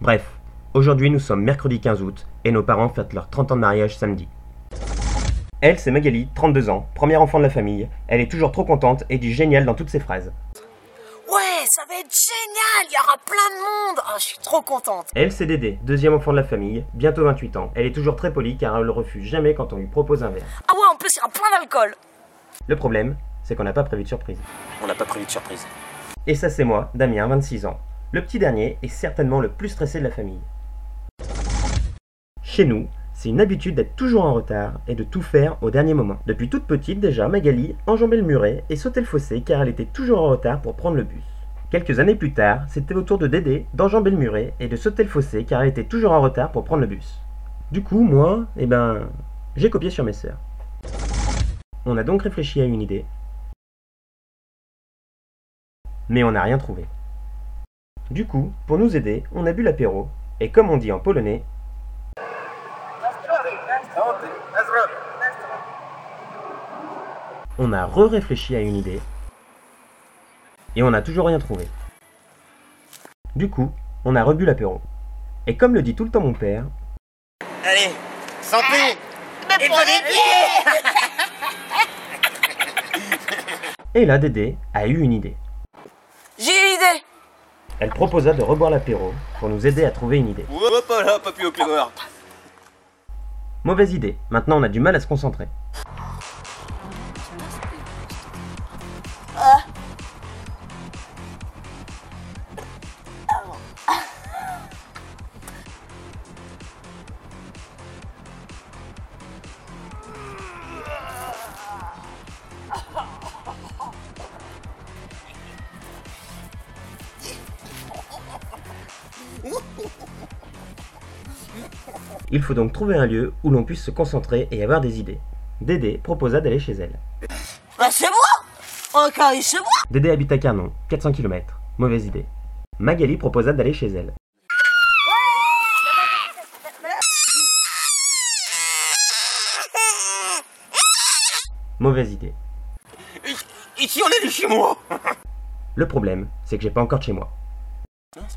Bref, aujourd'hui nous sommes mercredi 15 août et nos parents fêtent leurs 30 ans de mariage samedi. Elle, c'est Magali, 32 ans, premier enfant de la famille. Elle est toujours trop contente et dit génial dans toutes ses phrases. Ouais, ça va être génial, il y aura plein de monde. Je suis trop contente. Elle, c'est Dédé, deuxième enfant de la famille, bientôt 28 ans. Elle est toujours très polie car elle ne refuse jamais quand on lui propose un verre. Ah ouais, en plus il y aura plein d'alcool. Le problème, c'est qu'on n'a pas prévu de surprise. On n'a pas prévu de surprise. Et ça, c'est moi, Damien, 26 ans. Le petit dernier est certainement le plus stressé de la famille. Chez nous, c'est une habitude d'être toujours en retard et de tout faire au dernier moment. Depuis toute petite déjà, Magali enjambait le muret et sautait le fossé car elle était toujours en retard pour prendre le bus. Quelques années plus tard, c'était au tour de Dédé d'enjamber le muret et de sauter le fossé car elle était toujours en retard pour prendre le bus. Du coup, moi, j'ai copié sur mes sœurs. On a donc réfléchi à une idée, mais on n'a rien trouvé. Du coup, pour nous aider, on a bu l'apéro, et comme on dit en polonais, on a réfléchi à une idée, et on n'a toujours rien trouvé. Du coup, on a rebu l'apéro. Et comme le dit tout le temps mon père, Allez, santé. Mais pour les pieds. et là Dédé a eu une idée. J'ai une idée. Elle proposa de reboire l'apéro pour nous aider à trouver une idée. Hop là, papy au clémer. Mauvaise idée, maintenant on a du mal à se concentrer. Il faut donc trouver un lieu où l'on puisse se concentrer et avoir des idées. Dédé proposa d'aller chez elle. Bah c'est moi. Encore chez moi. Dédé habite à Carnon, 400 km. Mauvaise idée. Magali proposa d'aller chez elle. Mauvaise idée. Ici, on est chez moi. Le problème, c'est que j'ai pas encore de chez moi.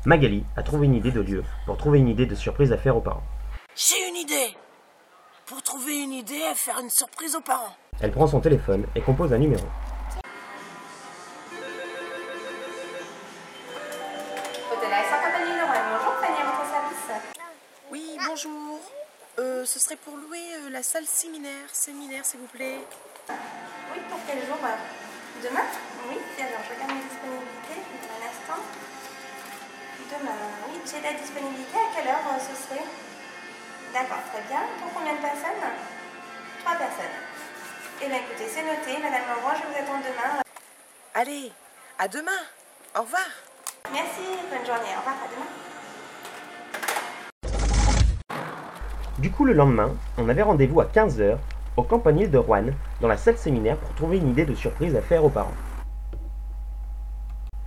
Magali a trouvé une idée de lieu pour trouver une idée de surprise à faire aux parents. J'ai une idée. Pour trouver une idée à faire une surprise aux parents. Elle prend son téléphone et compose un numéro. Hôtel AS Compagnie de Rouen. Bonjour, Fanny, à votre service. Oui, bonjour. Ce serait pour louer la salle séminaire, s'il vous plaît. Oui, pour quel jour Demain. Oui, alors je regarde mes disponibilités. Un instant. Demain, oui, j'ai la disponibilité. À quelle heure ce serait? D'accord, très bien. Pour combien de personnes? 3 personnes. Eh bien, écoutez, c'est noté. Madame Leroy, je vous attends demain. Allez, à demain. Au revoir. Merci, bonne journée. Au revoir, à demain. Du coup, le lendemain, on avait rendez-vous à 15h au Campanile de Rouen, dans la salle séminaire pour trouver une idée de surprise à faire aux parents.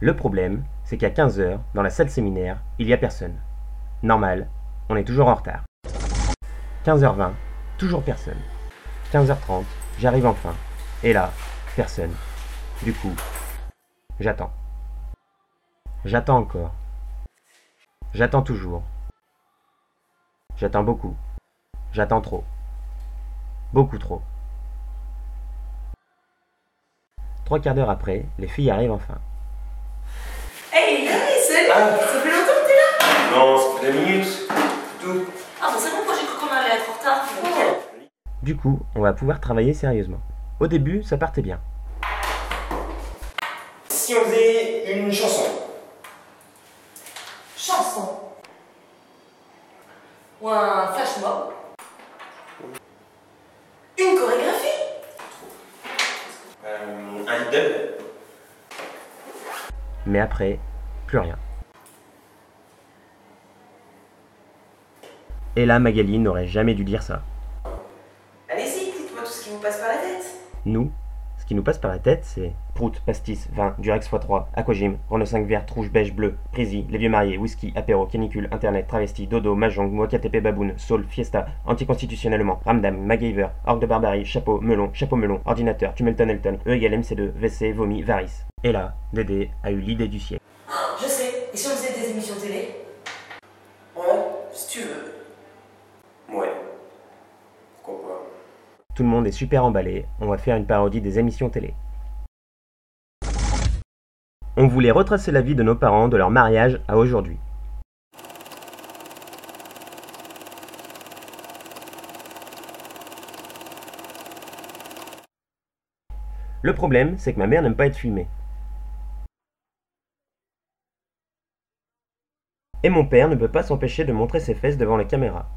Le problème, c'est qu'à 15h, dans la salle séminaire, il n'y a personne. Normal, on est toujours en retard. 15h20, toujours personne. 15h30, j'arrive enfin. Et là, personne. Du coup, j'attends. J'attends encore. J'attends toujours. J'attends beaucoup. J'attends trop. Beaucoup trop. 3 quarts d'heure après, les filles arrivent enfin. Hey, salut. Ça fait longtemps que t'es là? Non, ça fait 2 minutes. Tout. Ah bon, c'est bon, moi j'ai cru qu'on allait être en retard. Du coup, on va pouvoir travailler sérieusement. Au début, ça partait bien. Si on faisait une chanson. Chanson. Ou un flash mob. Une chorégraphie. Un lead-up. Mais après, plus rien. Et là, Magali n'aurait jamais dû dire ça. Allez-y, dites-moi tout ce qui vous passe par la tête. Nous, ce qui nous passe par la tête, c'est prout, pastis, vin, Durex x3, aquagym, Renault 5 vert, rouge, beige, bleu, Prisi, les vieux mariés, whisky, apéro, canicule, internet, travesti, dodo, mahjong, moakatp, baboune, saul, fiesta, anticonstitutionnellement, ramdam, MacGyver, orgue de barbarie, chapeau melon, ordinateur, Tummelton Elton, E égale MC2, WC, vomi, varice. Et là, Dédé a eu l'idée du siècle. Je sais, et si on faisait des émissions télé? tu veux. Ouais. Pourquoi pas. Tout le monde est super emballé, on va faire une parodie des émissions télé. On voulait retracer la vie de nos parents de leur mariage à aujourd'hui. Le problème, c'est que ma mère n'aime pas être filmée. Et mon père ne peut pas s'empêcher de montrer ses fesses devant la caméra.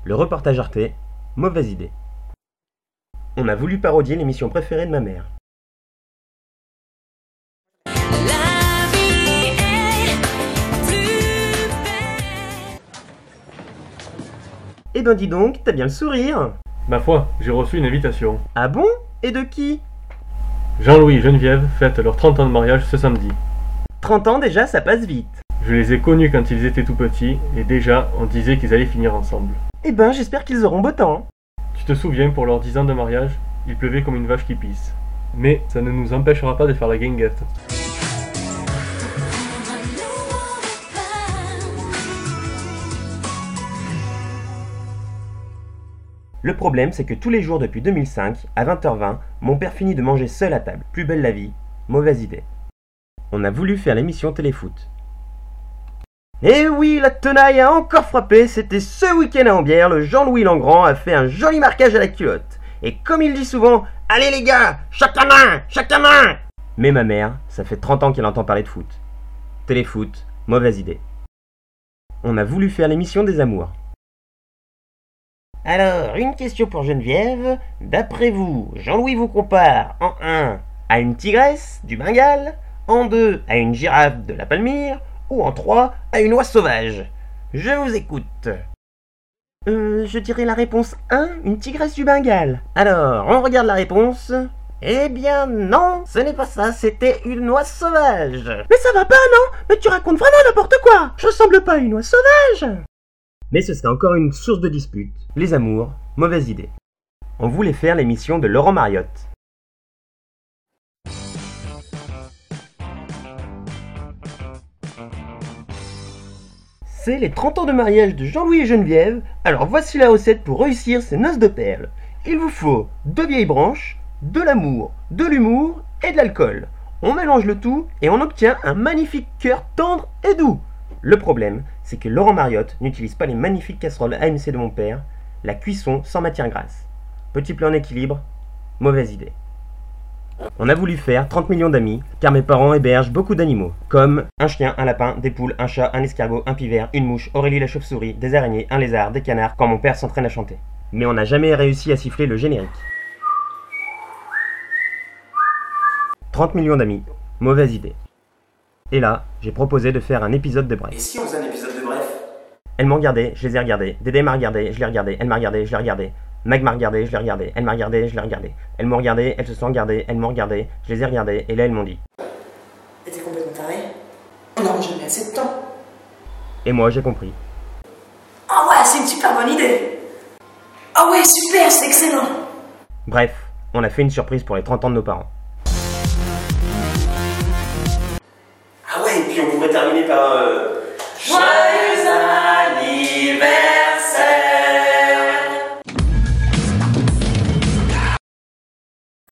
Le reportage Arte, mauvaise idée. On a voulu parodier l'émission préférée de ma mère. La vie est plus belle. Eh ben dis donc, t'as bien le sourire. Ma foi, j'ai reçu une invitation. Ah bon? Et de qui? Jean-Louis et Geneviève fêtent leurs 30 ans de mariage ce samedi. 30 ans déjà, ça passe vite. Je les ai connus quand ils étaient tout petits, et déjà, on disait qu'ils allaient finir ensemble. Eh ben, j'espère qu'ils auront beau temps. Tu te souviens, pour leurs 10 ans de mariage, il pleuvait comme une vache qui pisse. Mais ça ne nous empêchera pas de faire la guinguette. Le problème, c'est que tous les jours depuis 2005, à 20h20, mon père finit de manger seul à table. Plus belle la vie. Mauvaise idée. On a voulu faire l'émission Téléfoot. Et oui, la tenaille a encore frappé. C'était ce week-end à Ambière. Le Jean-Louis Langrand a fait un joli marquage à la culotte. Et comme il dit souvent, allez les gars, chacun main, chacun main. Mais ma mère, ça fait 30 ans qu'elle entend parler de foot. Téléfoot, mauvaise idée. On a voulu faire l'émission des amours. Alors, une question pour Geneviève. D'après vous, Jean-Louis vous compare en 1 à une tigresse du Bengale, en 2 à une girafe de la Palmyre, ou en 3 à une oie sauvage. Je vous écoute. Je dirais la réponse 1, une tigresse du Bengale. Alors, on regarde la réponse. Eh bien non, ce n'est pas ça, c'était une oie sauvage. Mais ça va pas, non? Mais tu racontes vraiment n'importe quoi. Je ressemble pas à une oie sauvage. Mais ce serait encore une source de dispute. Les amours, mauvaise idée. On voulait faire l'émission de Laurent Mariotte. C'est les 30 ans de mariage de Jean-Louis et Geneviève, alors voici la recette pour réussir ces noces de perles. Il vous faut 2 vieilles branches, de l'amour, de l'humour et de l'alcool. On mélange le tout et on obtient un magnifique cœur tendre et doux. Le problème, c'est que Laurent Mariotte n'utilise pas les magnifiques casseroles AMC de mon père, la cuisson sans matière grasse. Petit plat en équilibre, mauvaise idée. On a voulu faire 30 millions d'amis, car mes parents hébergent beaucoup d'animaux, comme un chien, un lapin, des poules, un chat, un escargot, un pivert, une mouche, Aurélie la chauve-souris, des araignées, un lézard, des canards, quand mon père s'entraîne à chanter. Mais on n'a jamais réussi à siffler le générique. 30 millions d'amis, mauvaise idée. Et là, j'ai proposé de faire un épisode de Et Bref. si on faisait un épisode de Bref? Elle m'a regardé, je les ai regardés. Dédé m'a regardé, je l'ai regardé. Elle m'a regardé, je l'ai regardé. Mag m'a regardé, je l'ai regardé. Elle m'a regardé, je l'ai regardé. Elles m'ont regardé, elles se sont regardées, elles m'ont regardé, je les ai regardées, et là elles m'ont dit. Et t'es complètement taré? On n'aura jamais assez de temps. Et moi j'ai compris. Ah ouais, c'est une super bonne idée. Ah ouais, super, c'est excellent. Bref, on a fait une surprise pour les 30 ans de nos parents. Ah ouais, et puis on pourrait terminer par... Joyeux anniversaire.